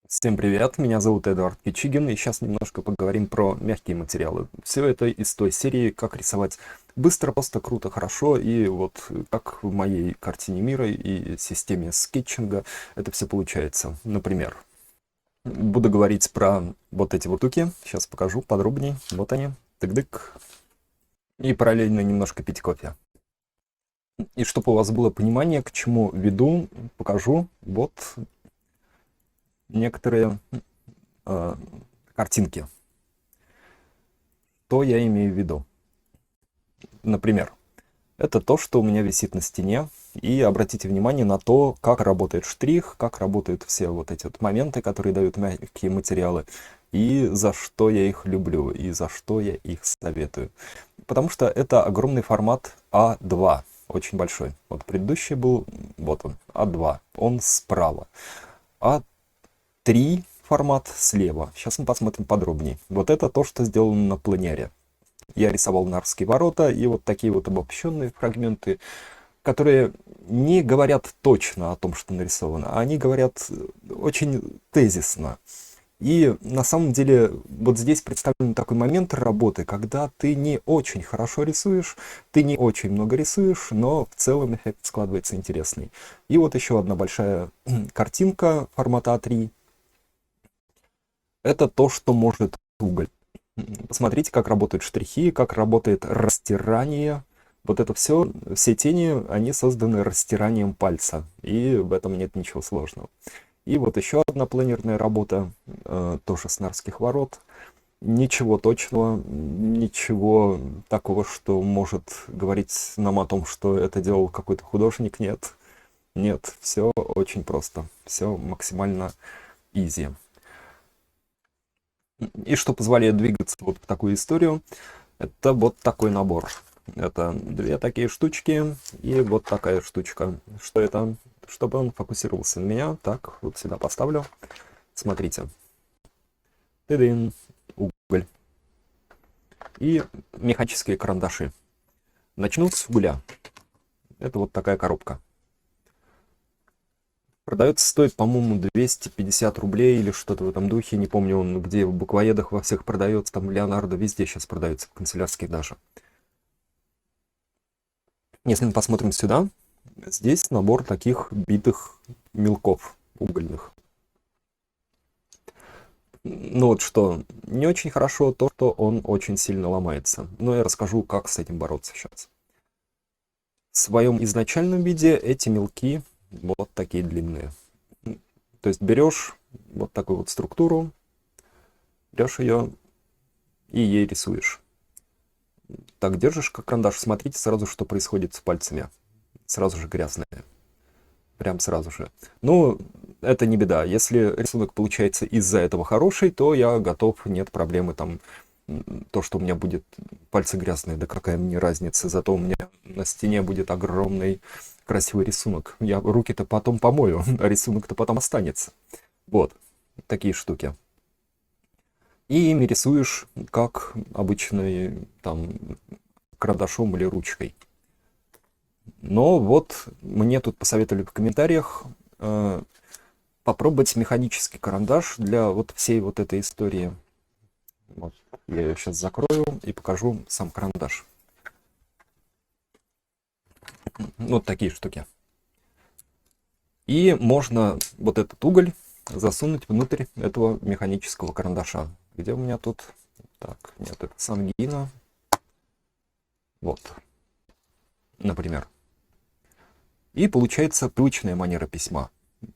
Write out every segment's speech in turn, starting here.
Всем привет, меня зовут Эдуард Кичигин, и сейчас немножко поговорим про мягкие материалы. Все это из той серии, как рисовать быстро, просто, круто, хорошо, и вот как в моей картине мира и системе скетчинга это все получается. Например, буду говорить про вот эти вот штуки, сейчас покажу подробнее, вот они, тык-дык, и параллельно немножко пить кофе. И чтобы у вас было понимание, к чему веду, покажу вот некоторые э, картинки. Что я имею в виду? Например, это то, что у меня висит на стене. И обратите внимание на то, как работает штрих, как работают все вот эти вот моменты, которые дают мягкие материалы, и за что я их люблю, и за что я их советую. Потому что это огромный формат А2, очень большой. Вот предыдущий был, вот он, А2, он справа. А3 формат слева. Сейчас мы посмотрим подробнее. Вот это то, что сделано на планере. Я рисовал Нарвские ворота, и вот такие вот обобщенные фрагменты, которые не говорят точно о том, что нарисовано, а они говорят очень тезисно. И на самом деле вот здесь представлен такой момент работы, когда ты не очень хорошо рисуешь, ты не очень много рисуешь, но в целом эффект складывается интересный. И вот еще одна большая картинка формата А3. Это то, что может уголь. Посмотрите, как работают штрихи, как работает растирание. Вот это все тени, они созданы растиранием пальца. И в этом нет ничего сложного. И вот еще одна планерная работа, тоже с Нарвских ворот. Ничего точного, ничего такого, что может говорить нам о том, что это делал какой-то художник. Нет, нет, все очень просто. Все максимально изи. И что позволяет двигаться вот в такую историю, это вот такой набор. Это две такие штучки и вот такая штучка. Что это? Чтобы он фокусировался на меня. Так, вот сюда поставлю. Смотрите. Тыдын. Уголь. И механические карандаши. Начну с угля. Это вот такая коробка. Продается, стоит, по-моему, 250 рублей или что-то в этом духе. Не помню, он где в буквоедах во всех продается. Там в Леонардо везде сейчас продается, в канцелярских даже. Если мы посмотрим сюда, здесь набор таких битых мелков угольных. Ну вот что, не очень хорошо то, что он очень сильно ломается. Но я расскажу, как с этим бороться сейчас. В своем изначальном виде эти мелки вот такие длинные. То есть берешь вот такую вот структуру, берешь ее и ей рисуешь. Так держишь как карандаш, смотрите сразу, что происходит с пальцами. Сразу же грязные. Прям сразу же. Ну, это не беда. Если рисунок получается из-за этого хороший, то я готов, нет проблемы там. То, что у меня будет пальцы грязные, да какая мне разница. Зато у меня на стене будет огромный красивый рисунок. Я руки-то потом помою, а рисунок-то потом останется. Вот, такие штуки. И ими рисуешь, как обычный там карандашом или ручкой. Но вот мне тут посоветовали в комментариях попробовать механический карандаш для вот всей вот этой истории. Вот. Я ее сейчас закрою и покажу сам карандаш. Вот такие штуки. И можно вот этот уголь засунуть внутрь этого механического карандаша. Где у меня тут? Так, нет, это сангина. Вот, например. И получается привычная манера письма,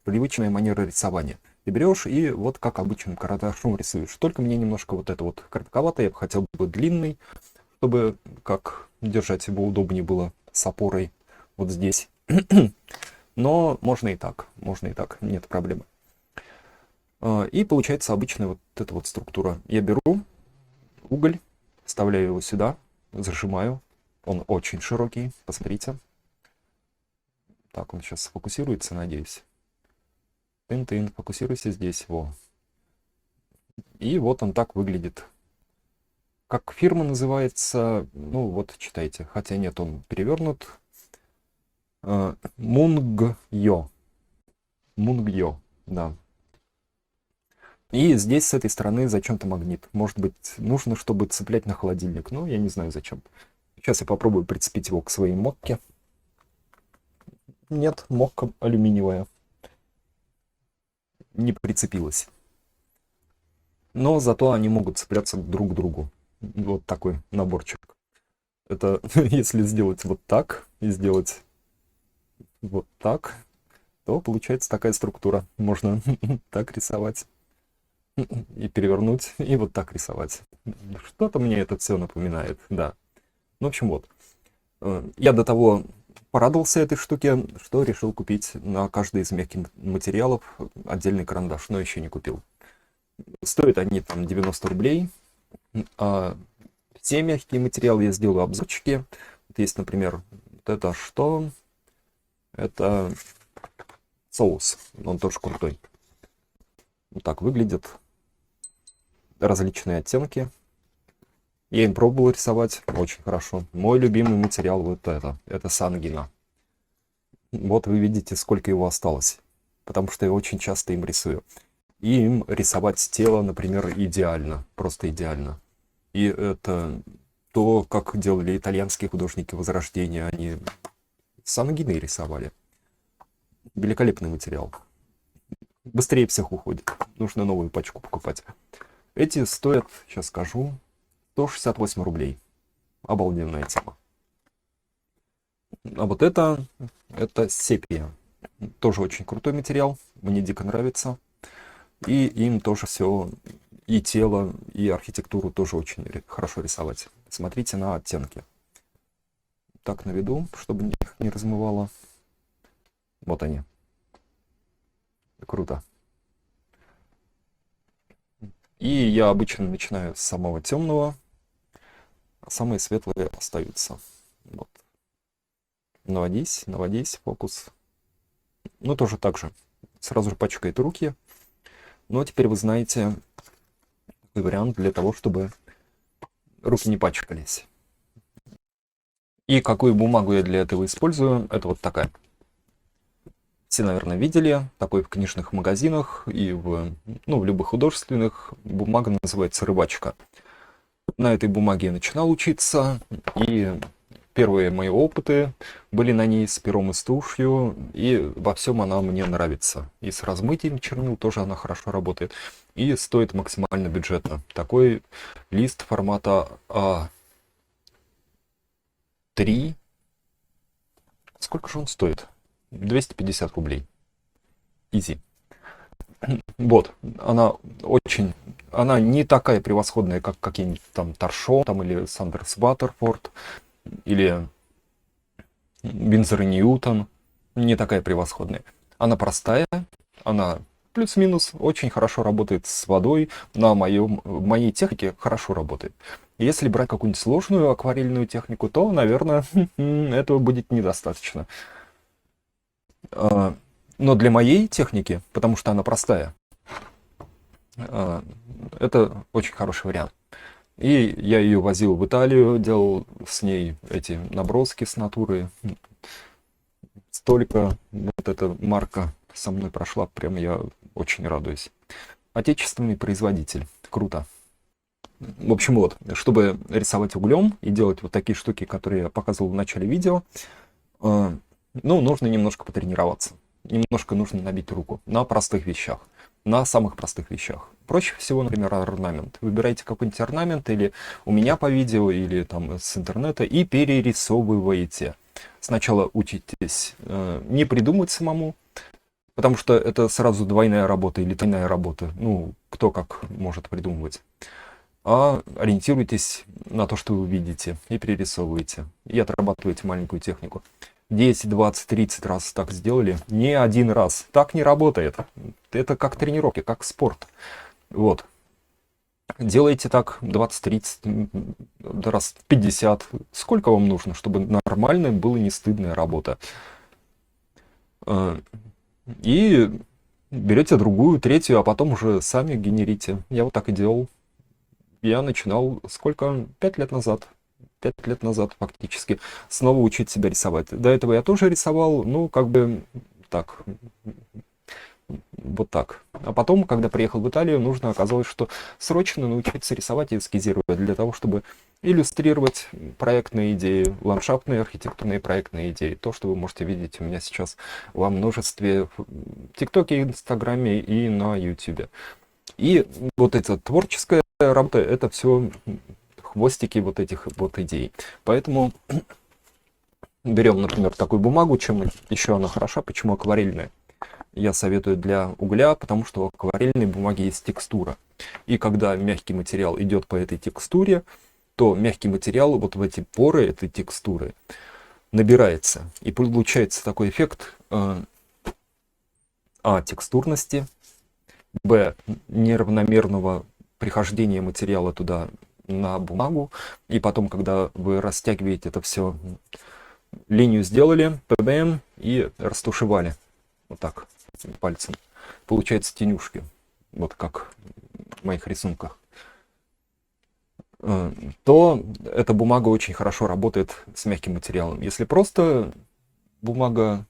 привычная манера рисования. Ты берешь и вот как обычным карандашом рисуешь. Только мне немножко вот это вот коротковато, я бы хотел бы длинный, чтобы как держать его удобнее было с опорой вот здесь. Но можно и так, нет проблемы. И получается обычная вот эта вот структура. Я беру уголь, вставляю его сюда, зажимаю. Он очень широкий, посмотрите. Так, он сейчас сфокусируется, надеюсь. Тын-тын, фокусируйся здесь, во. И вот он так выглядит. Как фирма называется, ну вот читайте, хотя нет, он перевернут. Мунгйо. Мунгйо, да. И здесь с этой стороны зачем-то магнит. Может быть, нужно, чтобы цеплять на холодильник. Ну, я не знаю зачем. Сейчас я попробую прицепить его к своей мокке. Нет, мокка алюминиевая. Не прицепилась. Но зато они могут цепляться друг к другу. Вот такой наборчик. Это если сделать вот так и сделать вот так, то получается такая структура. Можно так рисовать и перевернуть, и вот так рисовать. Что-то мне это все напоминает, да. Ну, в общем, вот. Я до того порадовался этой штуке, что решил купить на каждый из мягких материалов отдельный карандаш, но еще не купил. Стоят они там 90 рублей. А все мягкие материалы я сделаю обзорчики. Вот есть, например, вот это что? Это соус. Он тоже крутой. Вот так выглядит. Различные оттенки. Я им пробовал рисовать. Очень хорошо. Мой любимый материал вот это. Это Сангина. Вот вы видите, сколько его осталось. Потому что я очень часто им рисую. И им рисовать тело, например, идеально. Просто идеально. И это то, как делали итальянские художники Возрождения. Они Сангины рисовали. Великолепный материал. Быстрее всех уходит. Нужно новую пачку покупать. Эти стоят, сейчас скажу, 168 рублей. Обалденная тема. А вот это сепия. Тоже очень крутой материал. Мне дико нравится. И им тоже все, и тело, и архитектуру тоже очень хорошо рисовать. Смотрите на оттенки. Так наведу, чтобы их не размывало. Вот они. Круто. И я обычно начинаю с самого темного, а самые светлые остаются. Вот. Наводись, фокус. Ну, тоже так же. Сразу же пачкает руки. Но теперь вы знаете такой вариант для того, чтобы руки не пачкались. И какую бумагу я для этого использую? Это вот такая. Все, наверное, видели. Такой в книжных магазинах и в любых художественных. Бумага называется рыбачка. На этой бумаге я начинал учиться. И первые мои опыты были на ней с пером и с тушью. И во всем она мне нравится. И с размытием чернил тоже она хорошо работает. И стоит максимально бюджетно. Такой лист формата А3. Сколько же он стоит? 250 рублей. Изи. Вот, она не такая превосходная, как какие-нибудь там Торшо, там или Сандерс Ватерфорд, или Винзор и Ньютон. Не такая превосходная. Она простая, она плюс-минус очень хорошо работает с водой, в моей технике хорошо работает. Если брать какую-нибудь сложную акварельную технику, то, наверное, этого будет недостаточно. Но для моей техники, потому что она простая, это очень хороший вариант. И я ее возил в Италию, делал с ней эти наброски с натуры. Столько вот эта марка со мной прошла, прям я очень радуюсь. Отечественный производитель. Круто. В общем, вот, чтобы рисовать углем и делать вот такие штуки, которые я показывал в начале видео, нужно немножко потренироваться. Немножко нужно набить руку на простых вещах. На самых простых вещах. Проще всего, например, орнамент. Выбираете какой-нибудь орнамент или у меня по видео, или там с интернета, и перерисовываете. Сначала учитесь не придумать самому, потому что это сразу двойная работа или тройная работа. Кто как может придумывать. А ориентируйтесь на то, что вы видите, и перерисовываете. И отрабатываете маленькую технику. 10, 20, 30 раз так сделали. Не один раз. Так не работает. Это как тренировки, как спорт. Вот. Делайте так 20-30 раз 50. Сколько вам нужно, чтобы нормальная была не стыдная работа. И берете другую, третью, а потом уже сами генерите. Я вот так и делал. Я начинал сколько? 5 лет назад. 5 лет назад фактически снова учить себя рисовать. До этого я тоже рисовал, так, Вот так. А потом, когда приехал в Италию, нужно оказалось, что срочно научиться рисовать и эскизировать для того, чтобы иллюстрировать проектные идеи, ландшафтные, архитектурные проектные идеи. То, что вы можете видеть у меня сейчас во множестве в ТикТоке, Инстаграме и на Ютубе. И вот эта творческая работа, это все хвостики вот этих вот идей. Поэтому берем, например, такую бумагу, чем еще она хороша, почему акварельная. Я советую для угля, потому что у акварельной бумаги есть текстура. И когда мягкий материал идет по этой текстуре, то мягкий материал вот в эти поры этой текстуры набирается. И получается такой эффект текстурности, неравномерного прихождения материала туда на бумагу. И потом, когда вы растягиваете это все, линию сделали, ПБМ, и растушевали. Вот так, пальцем. Получается тенюшки. Вот как в моих рисунках. То эта бумага очень хорошо работает с мягким материалом. Если просто бумага,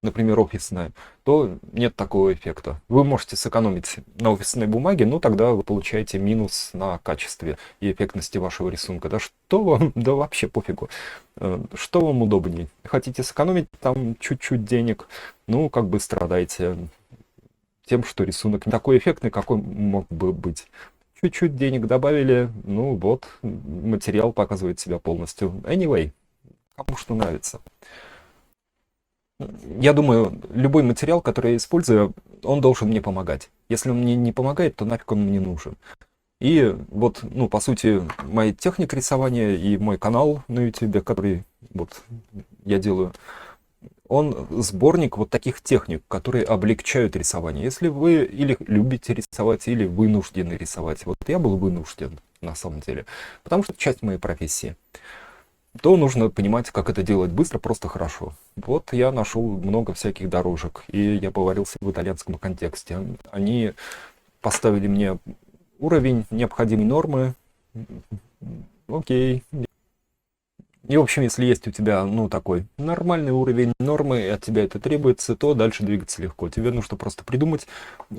например, офисная, то нет такого эффекта. Вы можете сэкономить на офисной бумаге, но тогда вы получаете минус на качестве и эффектности вашего рисунка. Да что вам, да вообще пофигу. Что вам удобнее? Хотите сэкономить там чуть-чуть денег, ну, как бы страдайте тем, что рисунок не такой эффектный, какой мог бы быть. Чуть-чуть денег добавили, ну вот, материал показывает себя полностью. Anyway, кому что нравится. Я думаю, любой материал, который я использую, он должен мне помогать. Если он мне не помогает, то нафиг он мне нужен. И вот, ну, по сути, моя техника рисования и мой канал на YouTube, который вот я делаю, он сборник вот таких техник, которые облегчают рисование. Если вы или любите рисовать, или вынуждены рисовать. Вот я был вынужден, на самом деле, потому что это часть моей профессии. То нужно понимать, как это делать быстро, просто хорошо. Вот я нашел много всяких дорожек, и я поварился в итальянском контексте. Они поставили мне уровень необходимой нормы. Окей. И, в общем, если есть у тебя, ну, такой нормальный уровень нормы, и от тебя это требуется, то дальше двигаться легко. Тебе нужно просто придумать,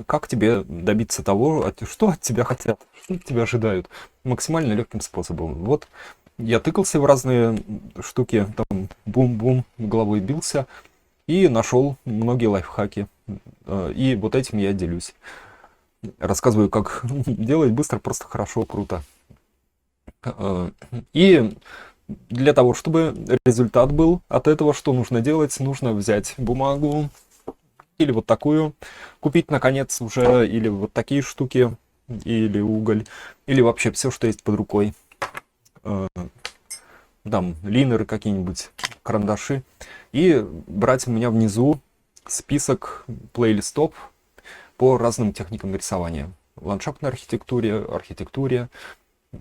как тебе добиться того, что от тебя хотят, что от тебя ожидают, максимально легким способом. Вот я тыкался в разные штуки, там бум-бум, головой бился, и нашел многие лайфхаки. И вот этим я делюсь. Рассказываю, как делать быстро, просто хорошо, круто. И для того, чтобы результат был от этого, что нужно делать, нужно взять бумагу или вот такую, купить, наконец, уже, или вот такие штуки, или уголь, или вообще все, что есть под рукой. Там линеры какие-нибудь, карандаши. И брать у меня внизу список плейлистов по разным техникам рисования. Ландшафтной архитектуре,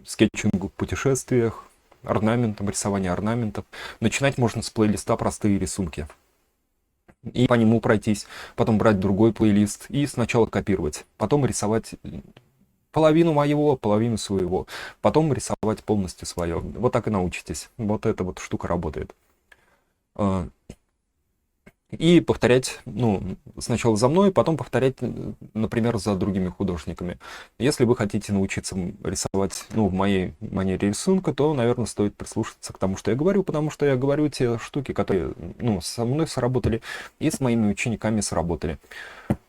скетчингу в путешествиях, орнаментом, рисование орнаментов. Начинать можно с плейлиста «Простые рисунки». И по нему пройтись, потом брать другой плейлист и сначала копировать, потом рисовать половину моего, половину своего, потом рисовать полностью свое. Вот так и научитесь. Вот эта вот штука работает. И повторять, ну, сначала за мной, потом повторять, например, за другими художниками. Если вы хотите научиться рисовать, ну, в моей манере рисунка, то, наверное, стоит прислушаться к тому, что я говорю, потому что я говорю те штуки, которые, ну, со мной сработали и с моими учениками сработали.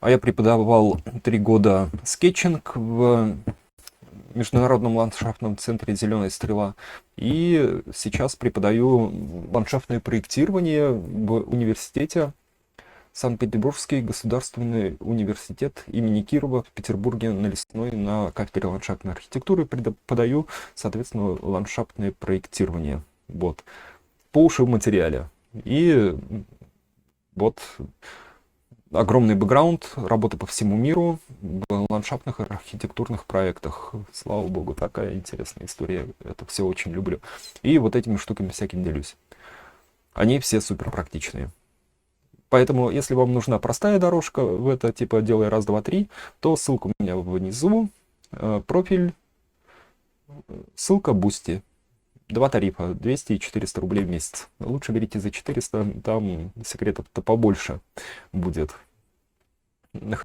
А я преподавал 3 года скетчинг в Международном ландшафтном центре «Зеленая стрела». И сейчас преподаю ландшафтное проектирование в университете, Санкт-Петербургский государственный университет имени Кирова в Петербурге на Лесной, на кафедре ландшафтной архитектуры преподаю, соответственно, ландшафтное проектирование. Вот. По уши в материале. И вот огромный бэкграунд, работы по всему миру в ландшафтных и архитектурных проектах. Слава богу, такая интересная история. Это все очень люблю. И вот этими штуками всякими делюсь. Они все супер практичные. Поэтому, если вам нужна простая дорожка в это, типа делай раз, два, три, то ссылка у меня внизу, профиль, ссылка Boosty. 2 тарифа, 200 и 400 рублей в месяц. Лучше берите за 400, там секретов-то побольше будет.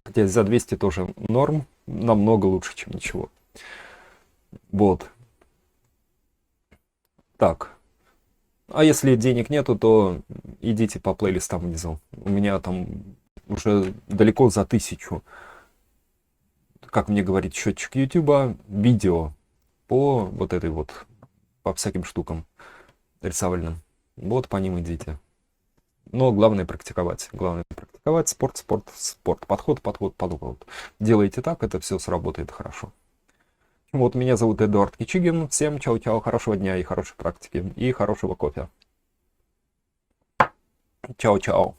Хотя за 200 тоже норм, намного лучше, чем ничего. Вот. Так. А если денег нету, то идите по плейлистам внизу. У меня там уже далеко за 1000, как мне говорит счетчик Ютуба, видео по вот этой вот, по всяким штукам рисовальным. Вот по ним идите. Но главное практиковать. Главное практиковать. Спорт, спорт, спорт. Подход, подход, подход. Делайте так, это все сработает хорошо. Вот меня зовут Эдуард Кичигин. Всем чао-чао, хорошего дня и хорошей практики. И хорошего кофе. Чао-чао.